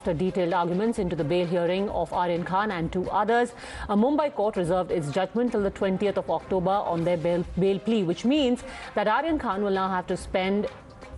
After detailed arguments into the bail hearing of Aryan Khan and two others, a Mumbai court reserved its judgment till the 20th of October on their bail plea, which means that Aryan Khan will now have to spend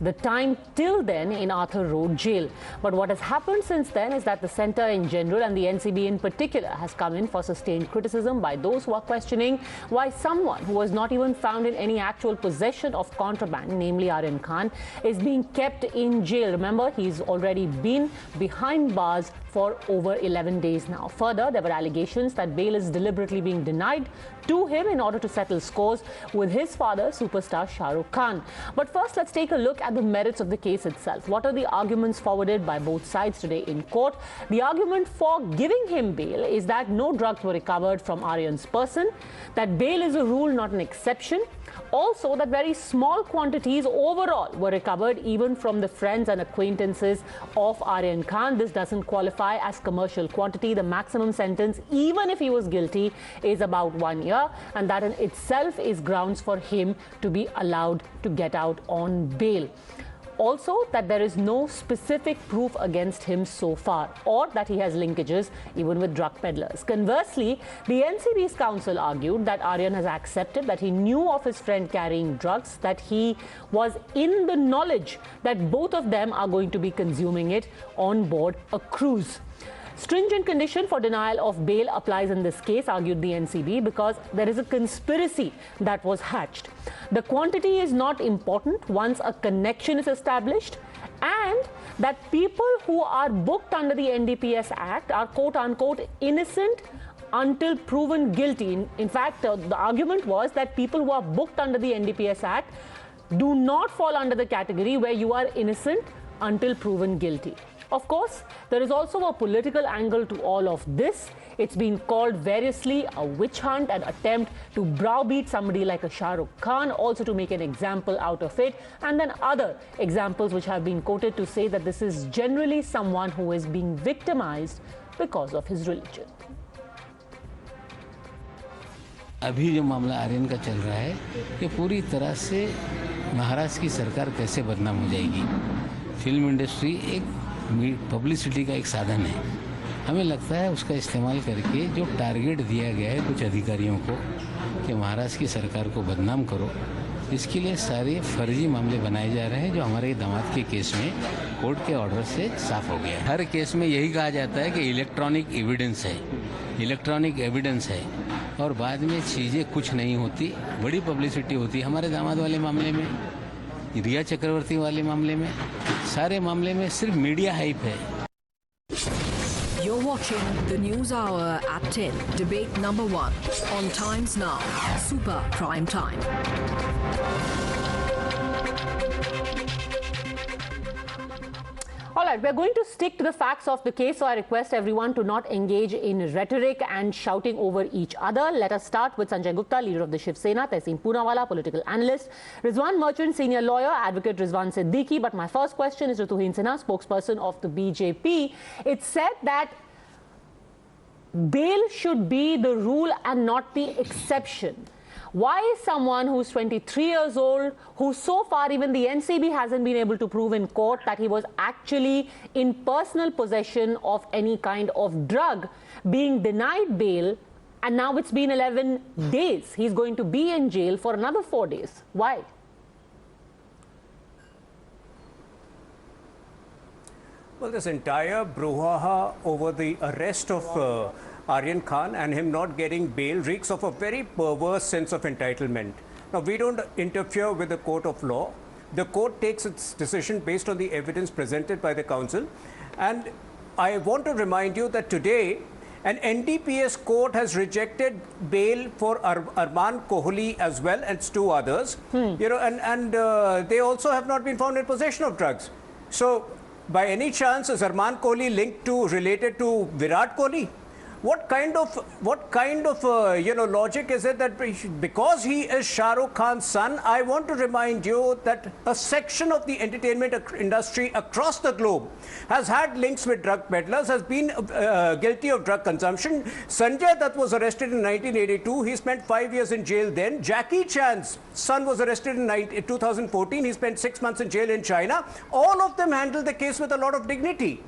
the time till then in Arthur Road jail. But what has happened since then is that the centre in general and the NCB in particular has come in for sustained criticism by those who are questioning why someone who was not even found in any actual possession of contraband, namely Aryan Khan, is being kept in jail. Remember, he's already been behind bars for over 11 days now. Further, there were allegations that bail is deliberately being denied to him in order to settle scores with his father, superstar Shah Rukh Khan. But first, let's take a look at the merits of the case itself. What are the arguments forwarded by both sides today in court? The argument for giving him bail is that no drugs were recovered from Aryan's person, that bail is a rule, not an exception. Also, that very small quantities overall were recovered even from the friends and acquaintances of Aryan Khan. This doesn't qualify as commercial quantity. The maximum sentence, even if he was guilty, is about 1 year, and that in itself is grounds for him to be allowed to get out on bail. Also, that there is no specific proof against him so far, or that he has linkages even with drug peddlers. Conversely, the NCB's counsel argued that Aryan has accepted that he knew of his friend carrying drugs, that he was in the knowledge that both of them are going to be consuming it on board a cruise. Stringent condition for denial of bail applies in this case, argued the NCB, because there is a conspiracy that was hatched. The quantity is not important once a connection is established, and that people who are booked under the NDPS Act are quote-unquote innocent until proven guilty. In fact, the argument was that people who are booked under the NDPS Act do not fall under the category where you are innocent until proven guilty. Of course, there is also a political angle to all of this. It's been called variously a witch hunt, an attempt to browbeat somebody like a Shah Rukh Khan, also to make an example out of it, and then other examples which have been quoted to say that this is generally someone who is being victimized because of his religion. अभी जो मामला आर्यन का चल रहा है कि पूरी तरह से महाराष्ट्र की सरकार कैसे बदनाम हो जाएगी। फिल्म इंडस्ट्री एक पब्लिसिटी का एक साधन है। हमें लगता है उसका इस्तेमाल करके जो टारगेट दिया गया है कुछ अधिकारियों को कि महाराष्ट्र की सरकार को बदनाम करो, इसके लिए सारे फर्जी मामले बनाए जा रहे हैं जो हमारे दामाद के केस में कोर्ट के ऑर्डर से साफ हो गया। हर केस में यही कहा जाता है कि इलेक्ट्रॉनिक एविडेंस है और बाद में चीज़ें कुछ नहीं होती, बड़ी पब्लिसिटी होती है। हमारे दामाद वाले मामले में, रिया चक्रवर्ती वाले मामले में, सारे मामले में सिर्फ मीडिया हाइप है। You're watching the News Hour at 10, debate number 1 on Times Now, Super Prime Time. All right, we're going to stick to the facts of the case, so I request everyone to not engage in rhetoric and shouting over each other. Let us start with Sanjay Gupta, leader of the Shiv Sena, Tehseen Poonawalla, political analyst, Rizwan Merchant, senior lawyer, advocate Rizwan Siddiqui. But my first question is to Tuhin Sinha, spokesperson of the BJP. It's said that bail should be the rule and not the exception. Why is someone who's 23 years old, who so far even the NCB hasn't been able to prove in court that he was actually in personal possession of any kind of drug, being denied bail, and now it's been 11 days. He's going to be in jail for another 4 days. Why? Well, this entire brouhaha over the arrest of Aryan Khan and him not getting bail reeks of a very perverse sense of entitlement. Now, we don't interfere with the court of law. The court takes its decision based on the evidence presented by the counsel. And I want to remind you that today, an NDPS court has rejected bail for Arman Kohli as well as two others. You know, and they also have not been found in possession of drugs. So, by any chance, is Arman Kohli related to Virat Kohli? What kind of logic is it that because he is Shah Rukh Khan's son? I want to remind you that a section of the entertainment industry across the globe has had links with drug peddlers, has been guilty of drug consumption. Sanjay Dutt was arrested in 1982. He spent 5 years in jail then. Jackie Chan's son was arrested in 2014. He spent 6 months in jail in China. All of them handled the case with a lot of dignity.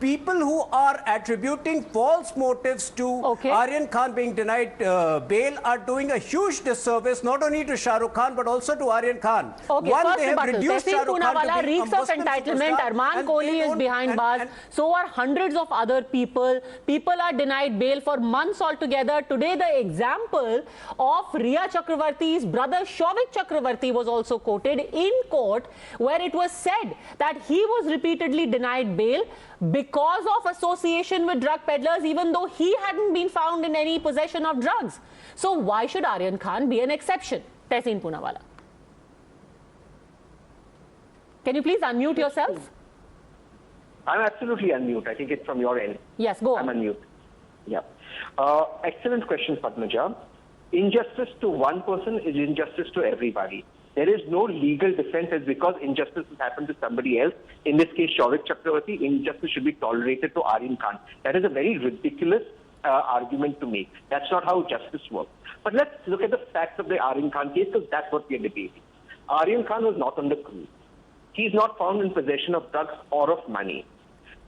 people who are attributing false motives to Aryan Khan being denied bail are doing a huge disservice not only to Shah Rukh Khan but also to Aryan Khan. Okay, One, first they have reduced Shah Rukh Khan to being a reeks of Muslim entitlement. superstar, Arman Kohli is behind bars. So are hundreds of other people. People are denied bail for months altogether. Today, the example of Riya Chakravarti's brother Shovik Chakravarti was also quoted in court, where it was said that he was repeatedly denied bail because of association with drug peddlers, even though he hadn't been found in any possession of drugs. So why should Aryan Khan be an exception? Tehseen Poonawalla. Can you please unmute yourself? I'm absolutely unmute. I think it's from your end. Yes, go on. I'm unmute. Yeah. Excellent question, Padmaja. Injustice to one person is injustice to everybody. There is no legal defense as because injustice has happened to somebody else. In this case, Shovik Chakravarti, injustice should be tolerated to Aryan Khan. That is a very ridiculous argument to make. That's not how justice works. But let's look at the facts of the Aryan Khan case, because that's what we are debating. Aryan Khan was not on the cruise. He's not found in possession of drugs or of money.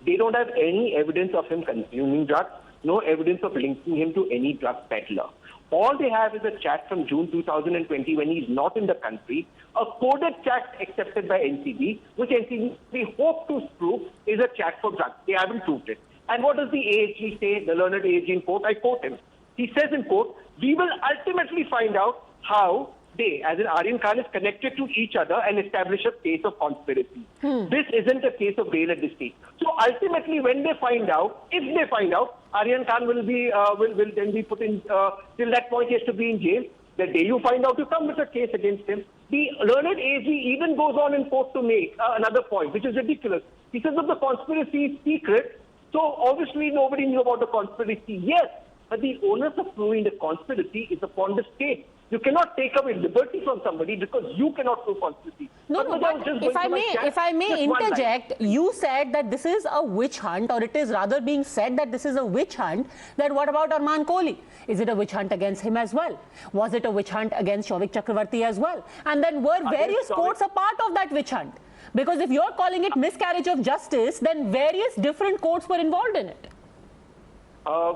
They don't have any evidence of him consuming drugs, no evidence of linking him to any drug peddler. All they have is a chat from June 2020 when he's not in the country, a coded chat accepted by NCB, which NCB hope to prove is a chat for drugs. They haven't proved it. And what does the AHG say, the learned AHG in court? I quote him. He says in court, we will ultimately find out how they, as in Aryan Khan, is connected to each other and establish a case of conspiracy. This isn't a case of bail at this stage. So ultimately, when they find out, if they find out, Aryan Khan will then be put in, till that point he has to be in jail. The day you find out, you come with a case against him. The learned AG even goes on in court to make another point, which is ridiculous. He says that the conspiracy is secret, so obviously nobody knew about the conspiracy. Yes, but the onus of proving the conspiracy is upon the state. You cannot take away liberty from somebody because you cannot prove conspiracy. No, but if I may interject, you said that this is a witch hunt, or it is rather being said that this is a witch hunt. Then what about Arman Kohli? Is it a witch hunt against him as well? Was it a witch hunt against Shovik Chakravarti as well? And then were various courts a part of that witch hunt? Because if you're calling it miscarriage of justice, then various different courts were involved in it.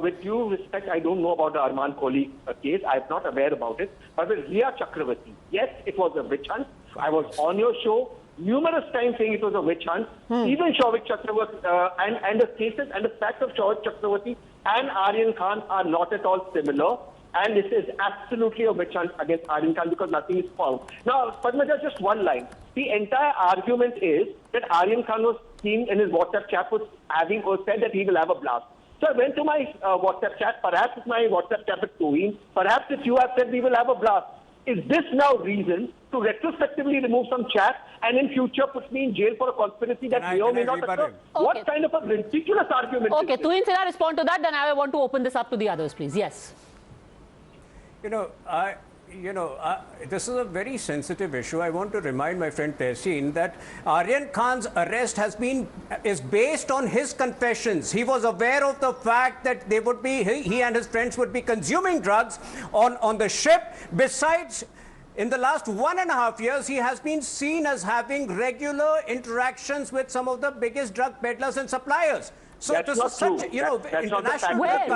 With due respect, I don't know about the Arman Kohli case. I'm not aware about it. But with Riya Chakravarti, yes, it was a witch hunt. I was on your show numerous times saying it was a witch hunt. Even Shovik Chakravarti and the cases and the facts of Shovik Chakravarti and Aryan Khan are not at all similar. And this is absolutely a witch hunt against Aryan Khan because nothing is found. Now, Padmaja, just one line. The entire argument is that Aryan Khan was seen in his WhatsApp chat was having or said that he will have a blast. So I went to my WhatsApp chat, perhaps it's my WhatsApp chat with Toheen, perhaps if you have said we will have a blast. Is this now reason to retrospectively remove some chat and in future put me in jail for a conspiracy that may or may not occur? What kind of a ridiculous argument is this? Okay, Toheen Sinha, respond to that, then I want to open this up to the others, please. Yes. This is a very sensitive issue. I want to remind my friend Tehseen that Aryan Khan's arrest is based on his confessions. He was aware of the fact that he and his friends would be consuming drugs on the ship. Besides, in the last 1.5 years, he has been seen as having regular interactions with some of the biggest drug peddlers and suppliers. So that's this is such, international. Where?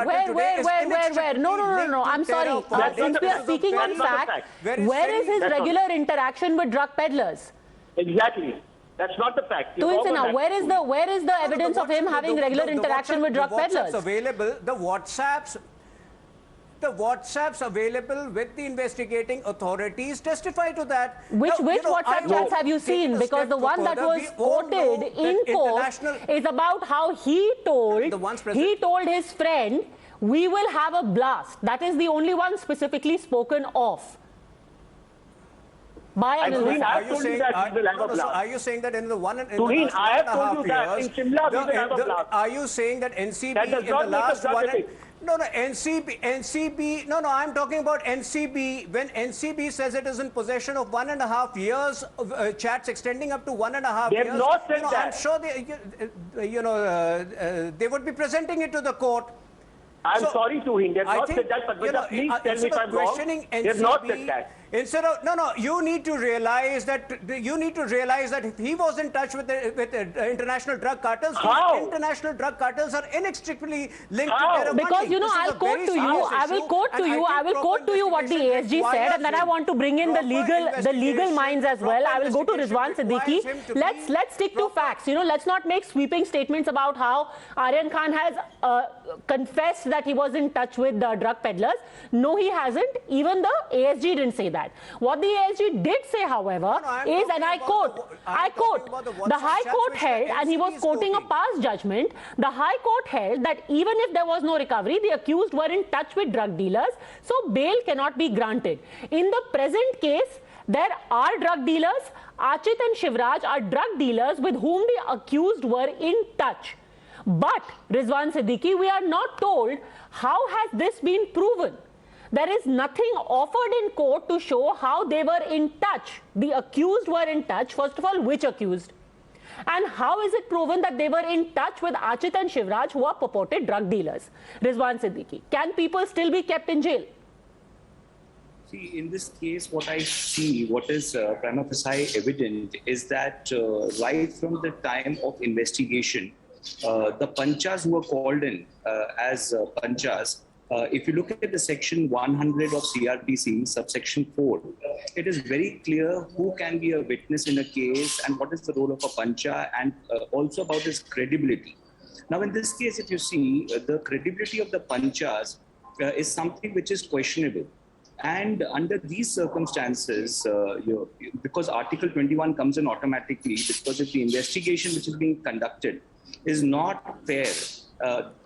No. I'm sorry. Since we are speaking on fact, where is his regular interaction with drug peddlers? Exactly. That's not the fact. Toheen Sinha, where is the evidence of him having regular interaction with drug peddlers? The WhatsApps available with the investigating authorities testify to that. Which WhatsApp chats have you seen? Because the one that was quoted in court is about how he told his friend, we will have a blast. That is the only one specifically spoken of. Are you saying that in the one and Toheen, I have told you that in Shimla we will have a blast. Are you saying that NCB in the last one? NCB. No, I'm talking about NCB. When NCB says it is in possession of 1.5 years, chats extending up to 1.5 years. They have not said that. I'm sure they would be presenting it to the court. I'm sorry, Toheen. They have not said that, but please tell me if I'm wrong. They have not said that. Instead of you need to realize that if he was in touch with international drug cartels, How? international drug cartels are inextricably linked How? to terror Because, funding. you know, This is I'll a quote very to you, serious I will issue, quote to and you, I will think quote to you what the investigation ASG said, and then I want to bring in the legal minds as well. I will go to Rizwan Siddiqui. Let's stick to facts. You know, let's not make sweeping statements about how Aryan Khan has confessed that he was in touch with the drug peddlers. No, he hasn't. Even the ASG didn't say that. What the ASG did say, however, is, and I quote, the High Court held, and he was quoting a past judgment, the High Court held that even if there was no recovery, the accused were in touch with drug dealers, so bail cannot be granted. In the present case, there are drug dealers. Achit and Shivraj are drug dealers with whom the accused were in touch. But, Rizwan Siddiqui, we are not told how has this been proven. There is nothing offered in court to show how they were in touch. The accused were in touch. First of all, which accused? And how is it proven that they were in touch with Achit and Shivraj, who are purported drug dealers? Rizwan Siddiqui, can people still be kept in jail? See, in this case, what I see, what is prima facie evident is that right from the time of investigation, the panchas who were called in as panchas, if you look at the section 100 of CRPC, subsection 4, it is very clear who can be a witness in a case and what is the role of a pancha, and also about his credibility. Now, in this case, if you see, the credibility of the panchas is something which is questionable. And under these circumstances, because Article 21 comes in automatically, because if the investigation which is being conducted is not fair,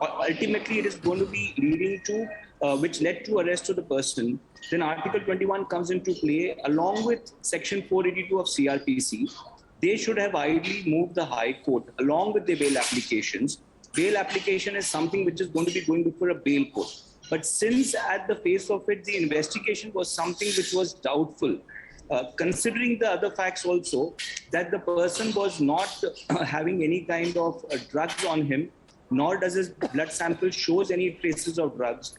ultimately it is going to be leading to, which led to arrest of the person, then Article 21 comes into play along with Section 482 of CRPC. They should have ideally moved the High Court along with the bail applications. Bail application is something which is going to be going before a bail court. But since at the face of it, the investigation was something which was doubtful, considering the other facts also, that the person was not having any kind of drugs on him, nor does his blood sample shows any traces of drugs.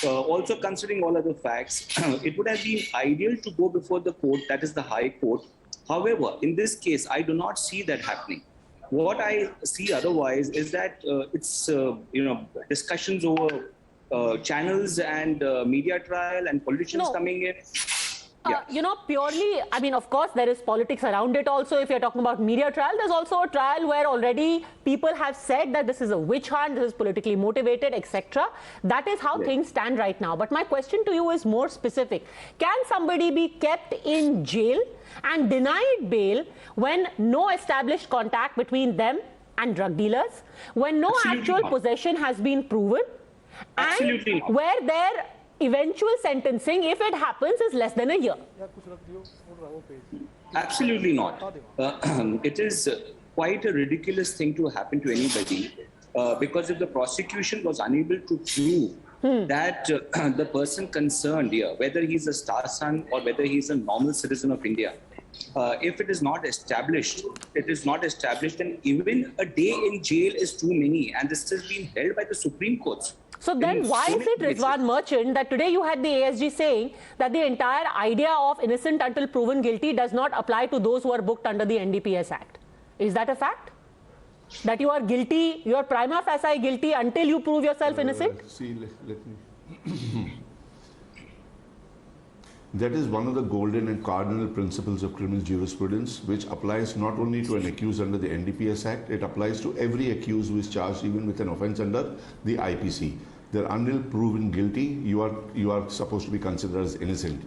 Also considering all other facts, it would have been ideal to go before the court, that is the High Court. However, in this case, I do not see that happening. What I see otherwise is that it's discussions over channels and media trial and politicians coming in. Purely, I mean, of course, there is politics around it also. If you're talking about media trial, there's also a trial where already people have said that this is a witch hunt, this is politically motivated, etc. That is how things stand right now. But my question to you is more specific. Can somebody be kept in jail and denied bail when no established contact between them and drug dealers, when no actual possession has been proven, and where their eventual sentencing, if it happens, is less than a year? Absolutely not. It is quite a ridiculous thing to happen to anybody, because if the prosecution was unable to prove that the person concerned here, whether he's a star son or whether he's a normal citizen of India, if it is not established, then even a day in jail is too many, and this has been held by the Supreme Courts. So then why is it, Rizwan Merchant, that today you had the ASG saying that the entire idea of innocent until proven guilty does not apply to those who are booked under the NDPS Act? Is that a fact? That you are guilty, you are prima facie guilty until you prove yourself innocent? See, let me... That is one of the golden and cardinal principles of criminal jurisprudence, which applies not only to an accused under the NDPS Act, it applies to every accused who is charged even with an offence under the IPC. That until proven guilty, you are supposed to be considered as innocent.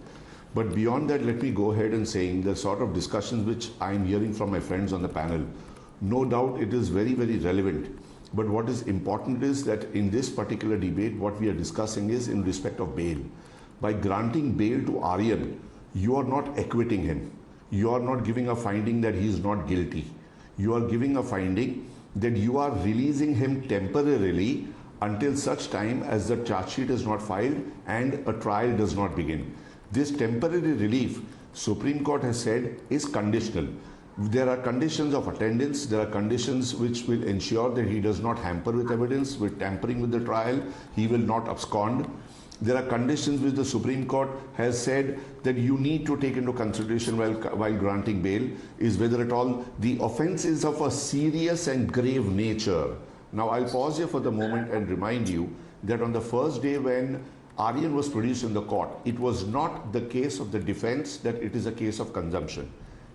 But beyond that, let me go ahead and saying the sort of discussions which I am hearing from my friends on the panel, no doubt it is very, very relevant. But what is important is that in this particular debate, what we are discussing is in respect of bail. By granting bail to Aryan, you are not acquitting him. You are not giving a finding that he is not guilty. You are giving a finding that you are releasing him temporarily until such time as the charge sheet is not filed and a trial does not begin. This temporary relief, Supreme Court has said, is conditional. There are conditions of attendance. There are conditions which will ensure that he does not hamper with evidence, with tampering with the trial. He will not abscond. There are conditions which the Supreme Court has said that you need to take into consideration while granting bail, is whether at all the offence is of a serious and grave nature. Now I'll pause here for the moment and remind you that on the first day when Aryan was produced in the court, it was not the case of the defense that it is a case of consumption.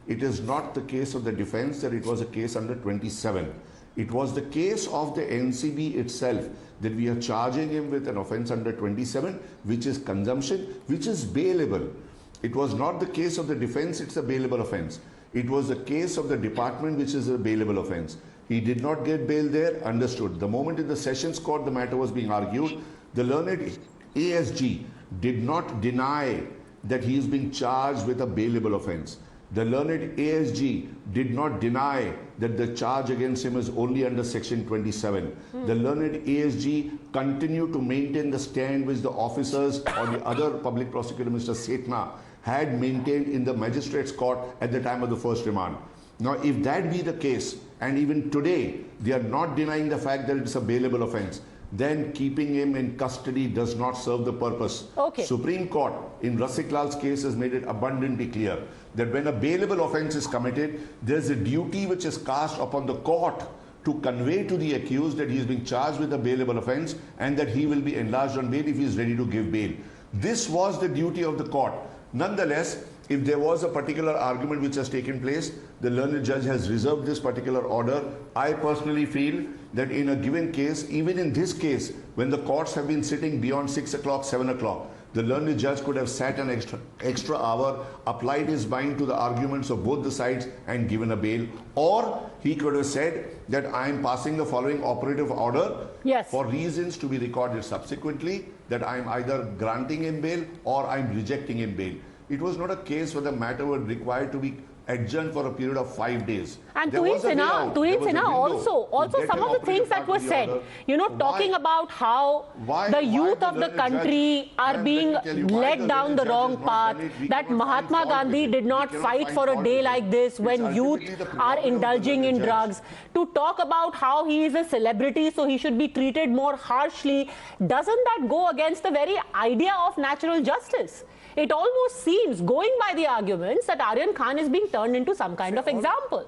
It is not the case of the defense that it was a case under 27. It was the case of the NCB itself that we are charging him with an offence under 27, which is consumption, which is bailable. It was not the case of the defense, it's a bailable offence. It was the case of the department, which is a bailable offence. He did not get bail there, understood. The moment in the Sessions Court the matter was being argued, the learned ASG did not deny that he is being charged with a bailable offence. The learned ASG did not deny that the charge against him is only under section 27. The learned ASG continued to maintain the stand which the officers or the other public prosecutor, Mr. Setna, had maintained in the magistrate's court at the time of the first remand. Now, if that be the case, and even today they are not denying the fact that it's a bailable offence, then keeping him in custody does not serve the purpose. Okay. Supreme Court in Rasik Lal's case has made it abundantly clear that when a bailable offence is committed, there is a duty which is cast upon the court to convey to the accused that he is being charged with a bailable offence and that he will be enlarged on bail if he is ready to give bail. This was the duty of the court. Nonetheless, if there was a particular argument which has taken place, the learned judge has reserved this particular order. I personally feel that in a given case, even in this case, when the courts have been sitting beyond 6 o'clock, 7 o'clock, the learned judge could have sat an extra hour, applied his mind to the arguments of both the sides and given a bail. Or he could have said that I am passing the following operative order for reasons to be recorded subsequently, that I am either granting him bail or I am rejecting him bail. It was not a case where the matter was required to be adjourned for a period of 5 days. And Tuhin Sinha, also some of the things that were said, you know, talking about how the youth of the country are being led down the wrong path, that Mahatma Gandhi did not fight for a day like this when youth are indulging in drugs, to talk about how he is a celebrity so he should be treated more harshly. Doesn't that go against the very idea of natural justice? It almost seems, going by the arguments, that Aryan Khan is being turned into some kind of example.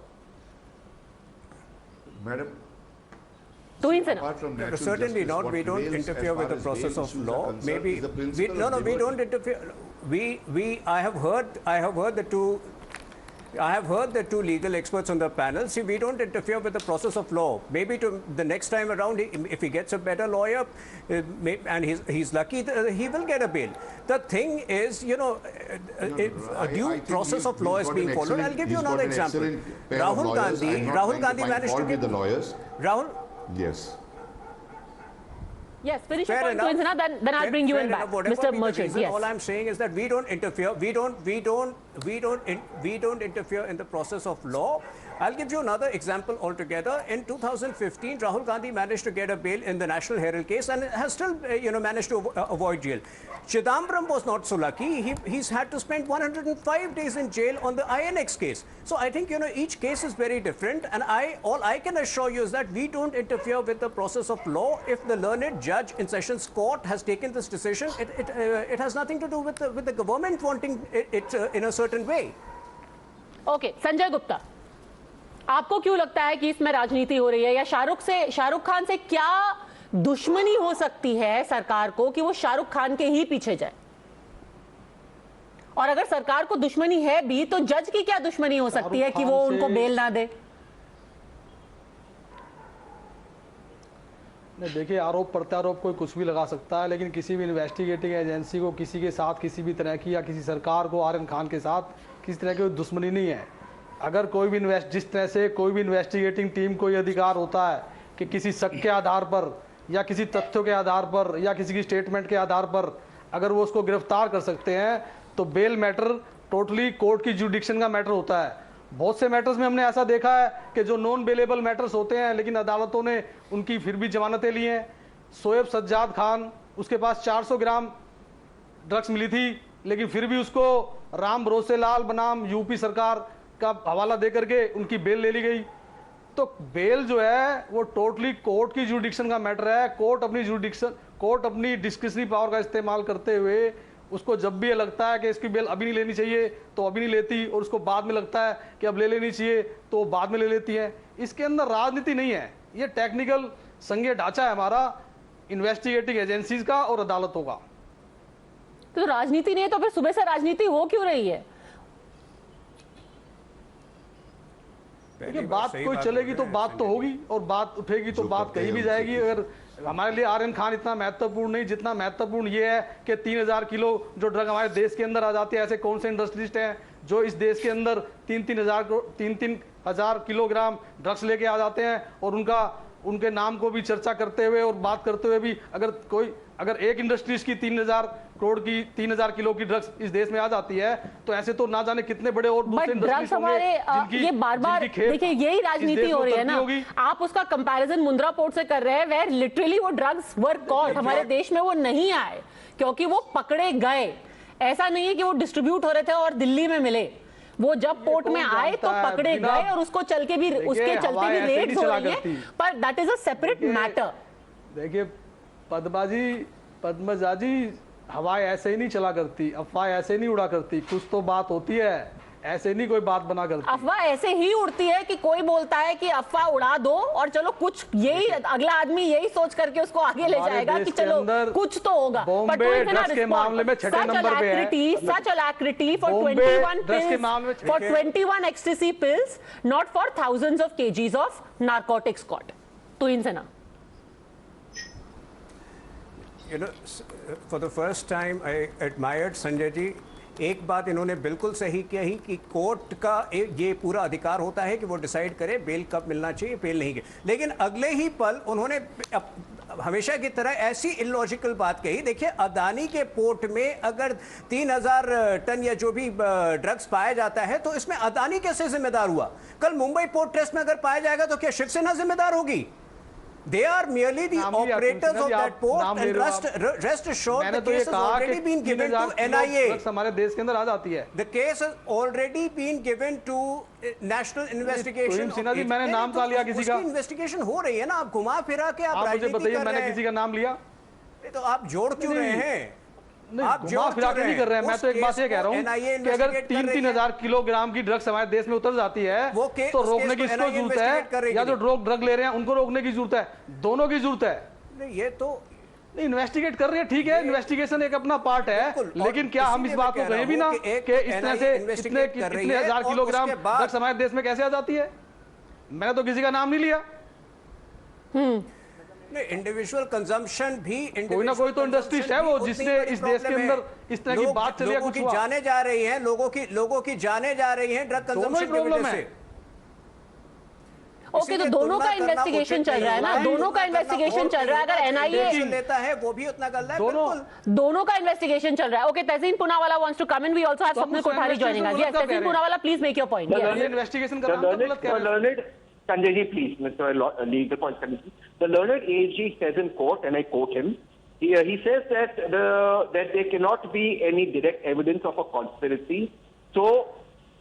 Madam, certainly not. We don't interfere with the process of law. Maybe we don't interfere. I have heard the two legal experts on the panel. See, we don't interfere with the process of law. Maybe to the next time around, if he gets a better lawyer, and he's lucky, he will get a bail. The thing is, you know, if a due process of law is being followed. I'll give you another example. Rahul Gandhi managed to give the lawyers. Rahul. Yes. Yes, finish your point, Tuhin, then I'll bring you in back, Mr. Merchant. Yes. All I'm saying is that we don't interfere. We don't interfere in the process of law. I'll give you another example altogether. In 2015, Rahul Gandhi managed to get a bail in the National Herald case and has still, managed to avoid jail. Chidambaram was not so lucky. He's had to spend 105 days in jail on the INX case. So I think, each case is very different. And all I can assure you is that we don't interfere with the process of law. If the learned judge in Sessions Court has taken this decision, it has nothing to do with the government wanting it in a certain way. Okay, Sanjay Gupta. आपको क्यों लगता है कि इसमें राजनीति हो रही है, या शाहरुख खान से क्या दुश्मनी हो सकती है सरकार को कि वो शाहरुख खान के ही पीछे जाए? और अगर सरकार को दुश्मनी है भी, तो जज की क्या दुश्मनी हो सकती है कि वो उनको बेल ना दे? नहीं, देखिए, आरोप प्रत्यारोप कोई कुछ भी लगा सकता है, लेकिन किसी भी इन्वेस्टिगेटिंग एजेंसी को किसी के साथ किसी भी तरह की, या किसी सरकार को आर्यन खान के साथ किसी तरह की दुश्मनी नहीं है। अगर कोई भी जिस तरह से कोई भी इन्वेस्टिगेटिंग टीम को ये अधिकार होता है कि किसी शक के आधार पर या किसी तथ्यों के आधार पर या किसी की स्टेटमेंट के आधार पर अगर वो उसको गिरफ्तार कर सकते हैं, तो बेल मैटर टोटली कोर्ट की जुडिक्शन का मैटर होता है। बहुत से मैटर्स में हमने ऐसा देखा है कि जो नॉन बेलेबल मैटर्स होते हैं, लेकिन अदालतों ने उनकी फिर भी जमानतें ली हैं। शोएब सज्जाद खान, उसके पास 400 ग्राम ड्रग्स मिली थी, लेकिन फिर भी उसको राम भरोसे लाल बनाम यूपी सरकार का हवाला दे करके उनकी बेल ले ली गई। तो बेल जो है वो टोटली कोर्ट की जुरिडिक्शन का मैटर है। कोर्ट अपनी डिस्क्रिशनरी पावर का इस्तेमाल करते हुए उसको जब भी ये लगता है कि इसकी बेल अभी नहीं लेनी चाहिए तो अभी नहीं लेती, और उसको बाद में लगता है कि अब ले लेनी चाहिए तो बाद में ले लेती है। इसके अंदर राजनीति नहीं है, ये टेक्निकल संघीय ढांचा है हमारा इन्वेस्टिगेटिंग एजेंसीज का और अदालतों का। तो राजनीति नहीं है तो फिर सुबह से राजनीति हो क्यों रही है? देखिए, बात कोई चलेगी तो बात तो होगी, और बात उठेगी तो बात कही भी जाएगी। अगर हमारे लिए आर्यन खान इतना महत्वपूर्ण नहीं जितना महत्वपूर्ण ये है कि 3000 किलो जो ड्रग हमारे देश के अंदर आ जाती है, ऐसे कौन से इंडस्ट्रिस्ट हैं जो इस देश के अंदर 3-3 हजार किलोग्राम ड्रग्स लेके आ जाते हैं, और उनके नाम को भी चर्चा करते हुए और बात करते हुए भी अगर एक इंडस्ट्रीज की 3000 करोड़ की 3000 किलो की ड्रग्स इस देश में आ जाती है, तो ऐसे तो ना जाने कितने बड़े और दूसरे ड्रग्स हमारे ये बार-बार देखिए यही राजनीति हो रही है ना। आप उसका कंपैरिजन मुंद्रा पोर्ट से कर रहे हैं, वेयर लिटरली वो ड्रग्स वर कॉट, हमारे देश में वो नहीं आए क्योंकि वो पकड़े गए। ऐसा नहीं है कि वो डिस्ट्रीब्यूट हो रहे थे और दिल्ली में मिले, वो जब पोर्ट में आए तो पकड़े गए और उसके चलते भी रेड्स हो रही है, पर that is a separate matter. देखिए पद्मजा जी, हवाएं ऐसे ही नहीं चला करती, अफवाह ऐसे नहीं उड़ा करती, कुछ तो बात होती है, ऐसे नहीं कोई बात बना करती। अफवाह ऐसे ही उड़ती है कि कोई बोलता है कि अफवाह उड़ा दो और चलो कुछ, यही अगला आदमी यही सोच करके उसको आगे ले जाएगा कि चलो कुछ तो होगा। बॉम्बे ड्रग्स के मामले में 6 नंबर पे है। Such alacrity for 21 pills, for 21 ecstasy pills, not for thousands of kgs of narcotics caught. तो इनसे ना for the first time I admired Sanjay ji. एक बात इन्होंने बिल्कुल सही कही कि कोर्ट का ये पूरा अधिकार होता है कि वो डिसाइड करे बेल कब मिलना चाहिए, बेल नहीं। लेकिन अगले ही पल उन्होंने हमेशा की तरह ऐसी इलॉजिकल बात कही। देखिए, अदानी के पोर्ट में अगर 3000 टन या जो भी ड्रग्स पाया जाता है तो इसमें अदानी कैसे जिम्मेदार हुआ? कल मुंबई पोर्ट ट्रस्ट में अगर पाया जाएगा तो क्या शिवसेना जिम्मेदार होगी? They are merely the operators of that port, and rest assured the case has already been given to NIA. हमारे देश के अंदर आ जाती है। The case has already been given to National Investigation. Sinha ji, मैंने नाम का लिया किसी का? इन्वेस्टिगेशन हो रही है ना, आप घुमा फिरा के आप मुझे बताइए, मैंने किसी का नाम लिया? तो आप जोड़ क्यों रहे हैं? आप घुमा फिरा के नहीं कर रहे हैं। मैं तो एक बात ये कह रहा हूँ कि अगर 3-3 किलोग्राम की ड्रग्स हमारे देश में उतर जाती है तो रोकने की इसको जरूरत है, या जो ड्रग ले रहे हैं उनको रोकने की जरूरत है, दोनों की जरूरत है। ये तो इन्वेस्टिगेट कर रहे हैं, ठीक है, इन्वेस्टिगेशन एक अपना पार्ट है, लेकिन क्या हम इस बात को कहें भी ना कि इस तरह से इतने 1000 किलोग्राम ड्रग्स हमारे देश में कैसे आ जाती है? मैंने तो किसी का नाम नहीं लिया। इंडिविजुअल कंजम्पशन भी कोई ना कोई तो इंडस्ट्रीज है वो जिसने इस देश के अंदर इस तरह की बात चली है, कुछ जाने जा रही हैं, लोगों की जाने जा रही हैं ड्रग कंजम्पशन की वजह से। ओके, तो दोनों का इन्वेस्टिगेशन चल रहा है ना, दोनों का इन्वेस्टिगेशन चल रहा है। अगर एनआईए लेता है वो भी उतना गलत है। दोनों का इन्वेस्टिगेशन चल रहा है। Okay, Tehseen Poonawalla wants to come in, we also have Swapnil Kothari joining us. Yes, Tehseen Poonawalla, please make your point. Investigation कर रहा है Sanjay ji, please, Mr. Legal Point Committee. The learned AG says in court, and I quote him, he says that there cannot be any direct evidence of a conspiracy, so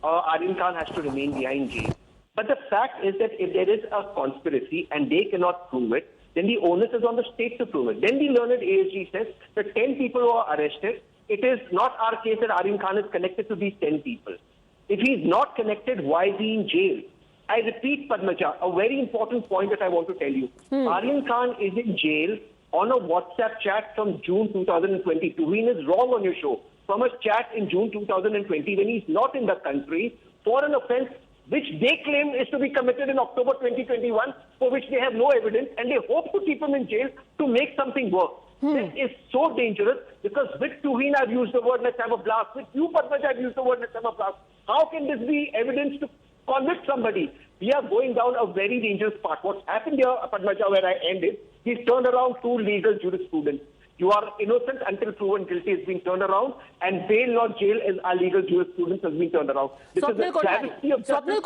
Aryan Khan has to remain behind jail. But the fact is that if there is a conspiracy and they cannot prove it, then the onus is on the state to prove it. Then the learned AG says that 10 people who are arrested, it is not our case that Aryan Khan is connected to these 10 people. If he is not connected, why is he in jail? I repeat, Padmaja, a very important point that I want to tell you. Aryan Khan is in jail on a WhatsApp chat from June 2020. Tuhin is wrong on your show. From a chat in June 2020 when he's not in the country for an offense which they claim is to be committed in October 2021, for which they have no evidence, and they hope to keep him in jail to make something work. This is so dangerous because with Tuhin I've used the word let's have a blast. With you, Padmaja, I've used the word let's have a blast. How can this be evidence to convict somebody? We are going down a very dangerous path. What's happened here, Padmaja, where I end is, he's turned around 2 legal jurisprudence. You are innocent until proven guilty has been turned around, and bail not jail as our legal jurisprudence has been turned around. Swapnil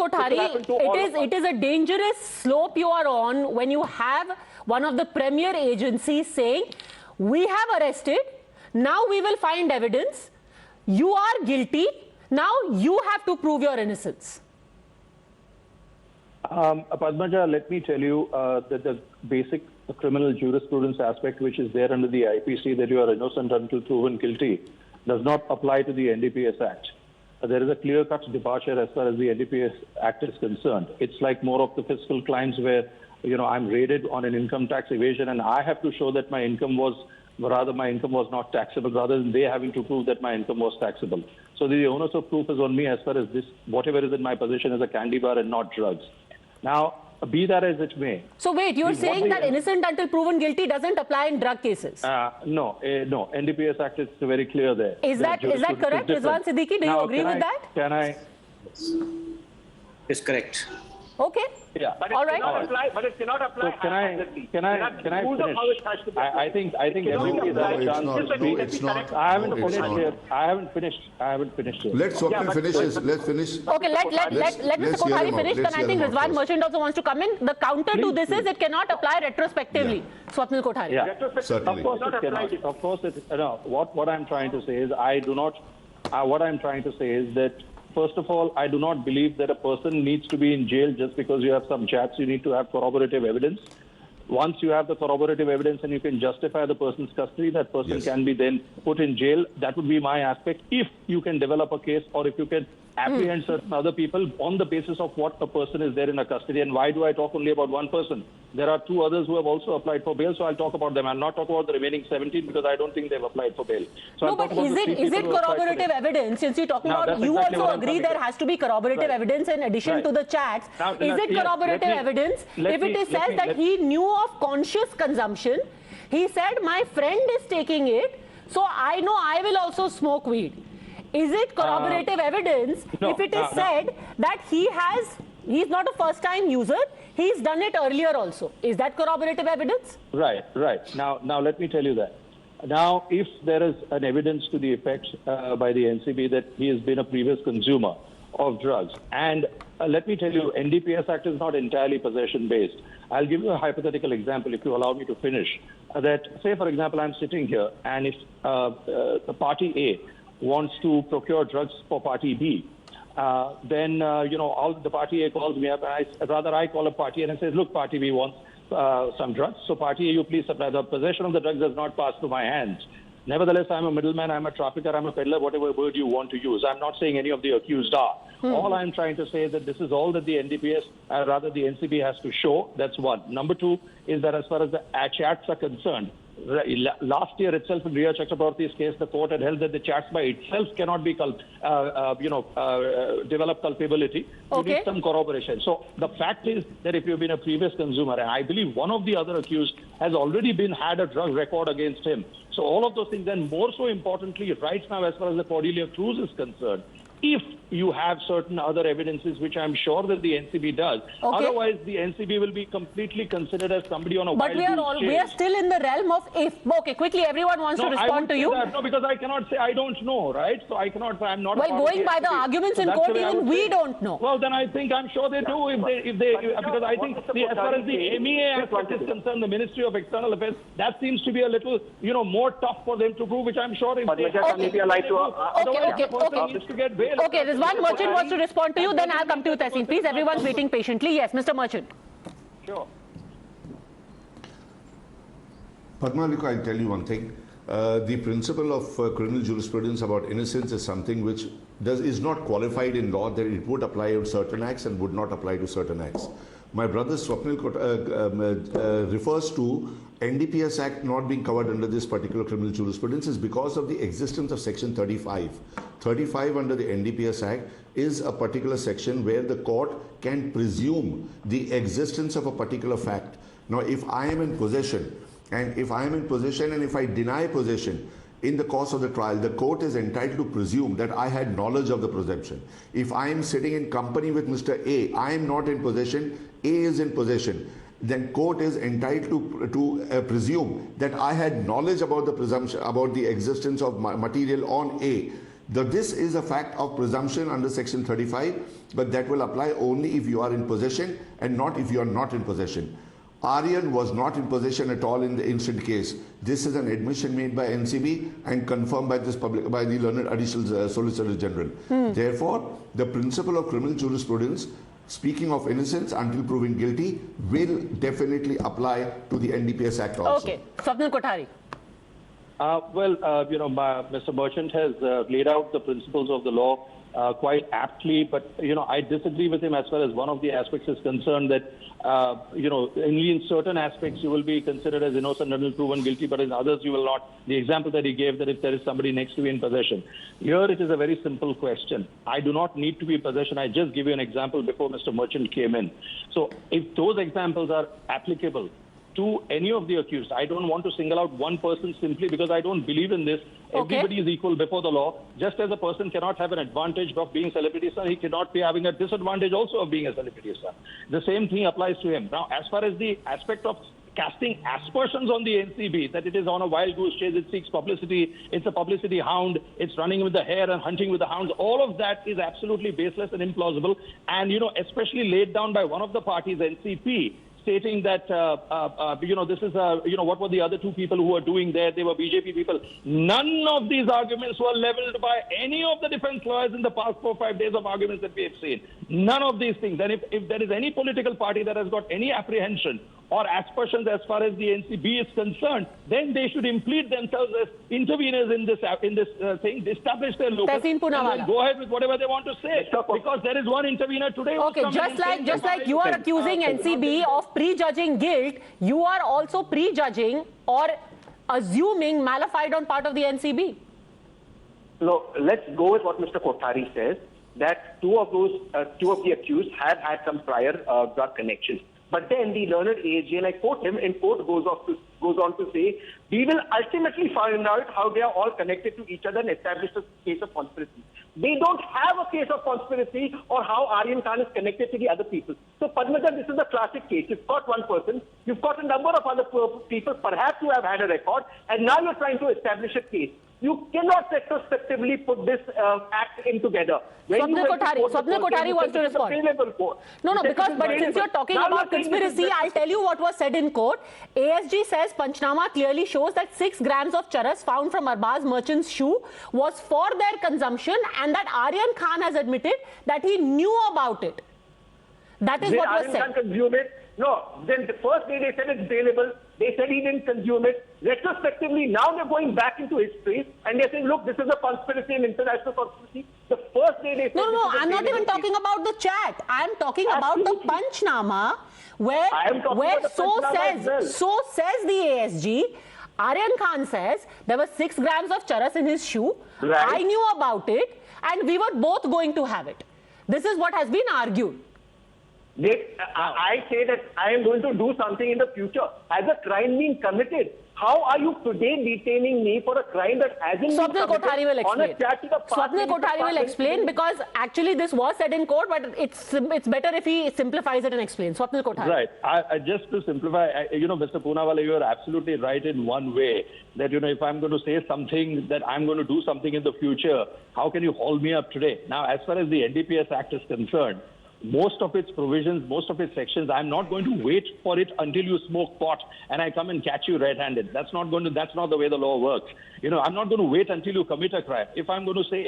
Kothari, it is a dangerous slope you are on when you have one of the premier agencies saying, we have arrested, now we will find evidence, you are guilty, now you have to prove your innocence. Padmaja, let me tell you that the basic criminal jurisprudence aspect, which is there under the IPC, that you are innocent until proven guilty, does not apply to the NDPS Act. There is a clear-cut departure as far as the NDPS Act is concerned. It's like more of the fiscal crimes where, I'm raided on an income tax evasion and I have to show that my income was not taxable, rather than they having to prove that my income was taxable. So the onus of proof is on me as far as this, whatever is in my possession is a candy bar and not drugs. Now, be that as it may. So wait, you're saying that innocent until proven guilty doesn't apply in drug cases? No. NDPS Act is very clear there. Is that correct, Rizwan Siddiqui? Do you agree with that? Can I? It's correct. Okay. Yeah. But it all right. cannot apply. So can I finish? I think everybody has a chance. No, it's not. I haven't finished yet. Let Swapnil finish. Let's finish. Okay, let Mr. Kothari finish. Then I think Rizwan Merchant also wants to come in. The counter to this is it cannot apply retrospectively. Yeah. Swapnil Kothari. Yeah, certainly. Of course it cannot. Of course it. No. What I'm trying to say is what I'm trying to say is that, first of all, I do not believe that a person needs to be in jail just because you have some chats. You need to have corroborative evidence. Once you have the corroborative evidence and you can justify the person's custody, that person can be then put in jail. That would be my aspect. If you can develop a case or if you can apprehend certain other people on the basis of what a person is there in a custody. And why do I talk only about one person? There are two others who have also applied for bail, so I'll talk about them. I'll not talk about the remaining 17 because I don't think they've applied for bail. So no, but is it corroborative evidence? Since you're talking about, you also agree there has to be corroborative evidence in addition to the chats. Is it corroborative evidence? If it says that he knew of conscious consumption, he said, my friend is taking it, so I know I will also smoke weed. Is it corroborative evidence if it is said that he's not a first-time user, he's done it earlier also? Is that corroborative evidence? Right. Now let me tell you that. Now, if there is an evidence to the effect by the NCB that he has been a previous consumer of drugs, and let me tell you, NDPS Act is not entirely possession-based. I'll give you a hypothetical example, if you allow me to finish. That, say, for example, I'm sitting here, and if the party A wants to procure drugs for party B, then all the party A calls me up, and I call up party A and says, look, party B wants some drugs, so party A, you please supply. The possession of the drugs does not pass through my hands. Nevertheless, I'm a middleman, I'm a trafficker, I'm a peddler, whatever word you want to use. I'm not saying any of the accused are. All I'm trying to say is that this is all that the NDPS, rather the NCB has to show. That's one. Number two is that as far as the chats are concerned, last year itself in Riya Chakraborty's case, the court had held that the chats by itself cannot be develop culpability. You need some corroboration. So the fact is that if you've been a previous consumer, and I believe one of the other accused has already had a drug record against him. So all of those things, and more so importantly, right now as far as the Cordelia Cruz is concerned, if you have certain other evidences, which I'm sure that the NCB does. Otherwise, the NCB will be completely considered as somebody on a wild goose chase. But we are still in the realm of if. Okay, quickly, everyone wants to respond to you. No, because I cannot say I don't know, right? So I cannot say I'm not. Well, going by the arguments in court, even we don't know. Well, then I'm sure they do because I think as far as the MEA aspect is concerned, the Ministry of External Affairs, that seems to be a little, more tough for them to prove, which I'm sure if they have to get bail. Okay, Rizwan Merchant wants to respond to you, then I'll come to you, Tehseen. Please, everyone's waiting patiently. Yes, Mr. Merchant. Sure. Padma, I'll tell you one thing. The principle of criminal jurisprudence about innocence is something which is not qualified in law, that it would apply to certain acts and would not apply to certain acts. My brother Swapnil refers to NDPS Act not being covered under this particular criminal jurisprudence is because of the existence of Section 35. 35 under the NDPS Act is a particular section where the court can presume the existence of a particular fact. Now, if I am in possession, and if I deny possession in the course of the trial, the court is entitled to presume that I had knowledge of the presumption. If I am sitting in company with Mr. A, I am not in possession, A is in possession, then court is entitled to presume that I had knowledge about the presumption, about the existence of material on A. This is a fact of presumption under Section 35, but that will apply only if you are in possession and not if you are not in possession. Aryan was not in possession at all in the instant case. This is an admission made by NCB and confirmed by by the learned Additional Solicitor General. Therefore, the principle of criminal jurisprudence speaking of innocence until proven guilty, will definitely apply to the NDPS Act also. Okay, Swapnil Kothari. Mr. Merchant has laid out the principles of the law quite aptly, but, I disagree with him as far as one of the aspects is concerned that, only in certain aspects you will be considered as innocent until proven guilty, but in others you will not. The example that he gave, that if there is somebody next to you in possession. Here it is a very simple question. I do not need to be in possession. I just give you an example before Mr. Merchant came in. So if those examples are applicable to any of the accused, I don't want to single out one person simply because I don't believe in this. Okay. Everybody is equal before the law. Just as a person cannot have an advantage of being celebrity son, he cannot be having a disadvantage also of being a celebrity son. The same thing applies to him. Now, as far as the aspect of casting aspersions on the NCB, that it is on a wild goose chase, it seeks publicity, it's a publicity hound, it's running with the hare and hunting with the hounds, all of that is absolutely baseless and implausible. And, especially laid down by one of the parties, NCP, stating that, this is, what were the other two people who were doing there? They were BJP people. None of these arguments were leveled by any of the defense lawyers in the past 4 or 5 days of arguments that we have seen. None of these things. And if there is any political party that has got any apprehension or aspersions as far as the NCB is concerned, then they should implead themselves as interveners in this thing, establish their locus, and then go ahead with whatever they want to say. Because there is one intervener today. Okay, just like you are accusing NCB of prejudging guilt, you are also prejudging or assuming malafide on part of the NCB. So let's go with what Mr. Kothari says, that two of the accused have had some prior drug connections. But then the learned ASG, and I quote him, in quote, goes on to say, we will ultimately find out how they are all connected to each other and establish a case of conspiracy. They don't have a case of conspiracy or how Aryan Khan is connected to the other people. So, Padmaja, this is a classic case. You've got one person, you've got a number of other people, perhaps who have had a record, and now you're trying to establish a case. You cannot retrospectively put this act in together. Swapnil Kothari wants to respond. No, but since you're talking about conspiracy, I'll tell you what was said in court. ASG says Panchnama clearly shows that 6 grams of charas found from Arbaz Merchant's shoe was for their consumption, and that Aryan Khan has admitted that he knew about it. That is what was said. Aryan Khan consume it? No. Then the first day they said it's available. They said he didn't consume it. Retrospectively, now they're going back into history and they're saying, look, this is a conspiracy, an international conspiracy. The first day they said... No, I'm not even talking about the chat. I'm talking about the Panchnama where so says the ASG. Aryan Khan says there were 6 grams of charas in his shoe. Right. I knew about it and we were both going to have it. This is what has been argued. I say that I am going to do something in the future. Has a crime been committed? How are you today detaining me for a crime that hasn't been committed? Swapnil Kothari will explain. Swapnil Kothari will explain, because actually this was said in court, but it's better if he simplifies it and explains. Swapnil Kothari. Right. I just to simplify, Mr. Poonawala, you are absolutely right in one way that, if I'm going to say something that I'm going to do something in the future, how can you hold me up today? Now, as far as the NDPS Act is concerned, most of its provisions, most of its sections, I'm not going to wait for it until you smoke pot and I come and catch you red-handed. That's not the way the law works. I'm not going to wait until you commit a crime. If I'm going to say,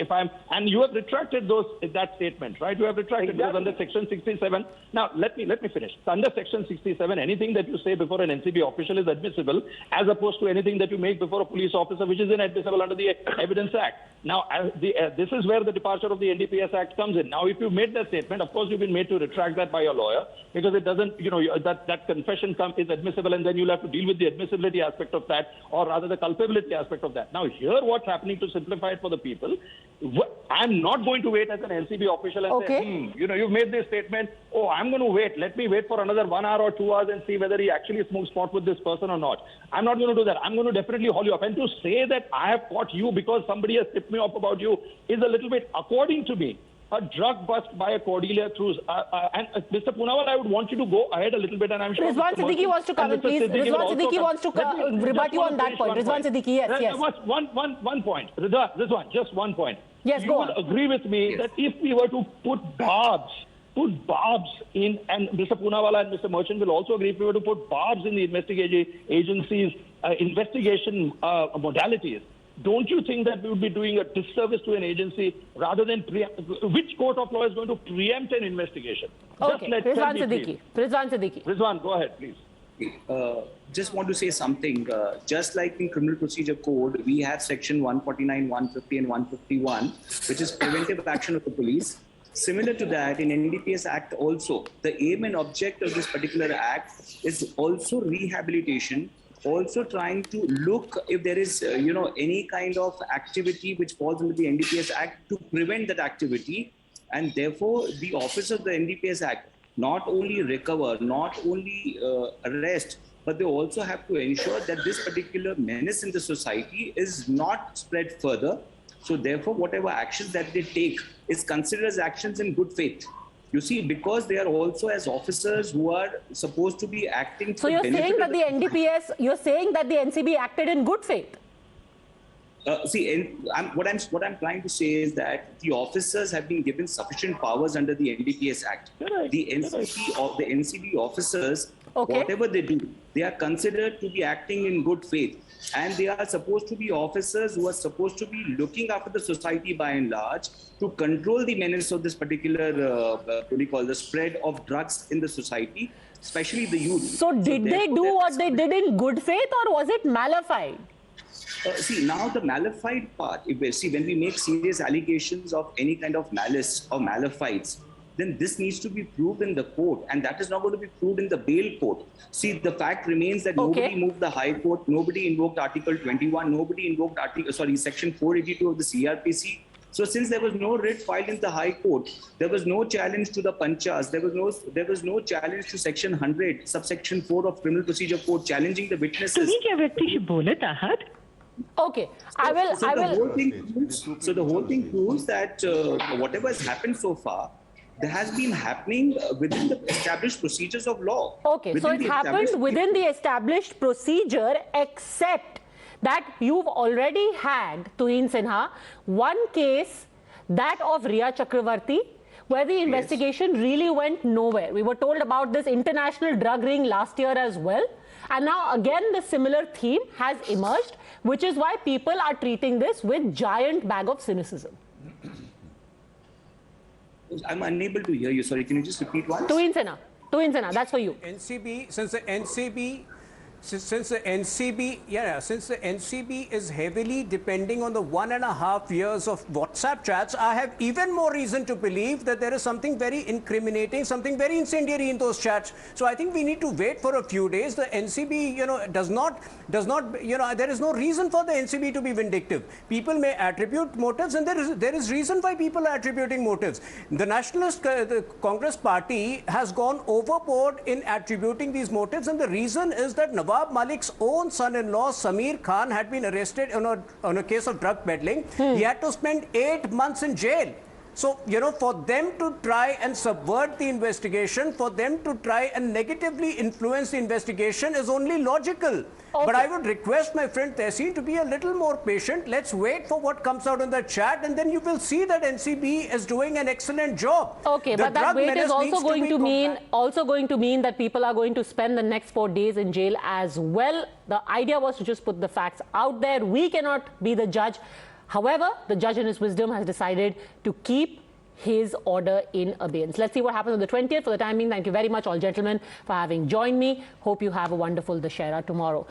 and you have retracted that statement, right? You have retracted those under Section 67. Now, let me finish. So under Section 67, anything that you say before an NCB official is admissible, as opposed to anything that you make before a police officer, which is inadmissible under the Evidence Act. Now, this is where the departure of the NDPS Act comes in. Now, if you made that statement, of course, you've been made to retract that by your lawyer, because it doesn't, that confession is admissible, and then you'll have to deal with the admissibility aspect of that, or rather the culpability aspect of that. Now, here what's happening, to simplify it for the people, I'm not going to wait as an NCB official and say, you've made this statement, I'm going to wait. Let me wait for another 1 hour or 2 hours and see whether he actually smokes pot with this person or not. I'm not going to do that. I'm going to definitely haul you up. And to say that I have caught you because somebody has tipped me off about you is a little bit, according to me, a drug bust by a Cordelia Cruz. And Mr. Poonawala, I would want you to go ahead a little bit, and I'm sure Rizwan Siddiqui wants to come in, please. Rizwan Siddiqui wants to rebut you on that point. Rizwan Siddiqui, yes. One point. Rizwan, just one point. Yes, go on. You would agree with me that if we were to put barbs in, and Mr. Poonawala and Mr. Merchant will also agree, if we were to put barbs in the investigation agency's investigation modalities, don't you think that we would be doing a disservice to an agency rather than which court of law is going to preempt an investigation? Okay, Rizwan Siddiqui. Rizwan Siddiqui. Rizwan, go ahead, please. Just want to say something. Just like in Criminal Procedure Code, we have section 149, 150 and 151, which is preventive action of the police. Similar to that, in NDPS Act also, the aim and object of this particular act is also rehabilitation, also trying to look if there is, any kind of activity which falls under the NDPS Act to prevent that activity. And therefore, the office of the NDPS Act not only recover, not only arrest, but they also have to ensure that this particular menace in the society is not spread further. So therefore, whatever actions that they take is considered as actions in good faith. You see, because they are also as officers who are supposed to be acting. So you're saying that the NDPS, you're saying that the NCB acted in good faith? What I'm trying to say is that the officers have been given sufficient powers under the NDPS Act. The NCB officers, whatever they do, they are considered to be acting in good faith. And they are supposed to be officers who are supposed to be looking after the society by and large to control the menace of this particular, the spread of drugs in the society, especially the youth. So did they do what they did in good faith, or was it malified? Now the malified part, when we make serious allegations of any kind of malice or malifieds, then this needs to be proved in the court, and that is not going to be proved in the bail court. See, the fact remains that nobody moved the High Court, nobody invoked Article 21, nobody invoked Section 482 of the CRPC. So since there was no writ filed in the High Court, there was no challenge to the Panchas, there was no challenge to Section 100, subsection 4 of Criminal Procedure Code, challenging the witnesses. Okay, So the whole thing proves that whatever has happened so far, that has been happening within the established procedures of law. Okay, so it happened within the established procedure, except that you've already had, Tuhin Sinha, one case, that of Riya Chakravarti, where the investigation really went nowhere. We were told about this international drug ring last year as well. And now again, the similar theme has emerged, which is why people are treating this with giant bag of cynicism. I'm unable to hear you. Sorry, can you just repeat once? Tuhin Sinha, that's for you. NCB, since the NCB is heavily depending on the 1.5 years of WhatsApp chats, I have even more reason to believe that there is something very incriminating, something very incendiary in those chats. So I think we need to wait for a few days. The NCB, does not, there is no reason for the NCB to be vindictive. People may attribute motives, and there is reason why people are attributing motives. The Nationalist the Congress Party has gone overboard in attributing these motives, and the reason is that Nawab Malik's own son-in-law, Samir Khan, had been arrested on a case of drug peddling. He had to spend 8 months in jail. So, for them to try and subvert the investigation, for them to try and negatively influence the investigation is only logical. But I would request my friend Tehseen to be a little more patient. Let's wait for what comes out in the chat, and then you will see that NCB is doing an excellent job. Okay, but that wait is also going to mean that people are going to spend the next 4 days in jail as well. The idea was to just put the facts out there. We cannot be the judge. However, the judge in his wisdom has decided to keep his order in abeyance. Let's see what happens on the 20th. For the time being, thank you very much, all gentlemen, for having joined me. Hope you have a wonderful Dussehra tomorrow.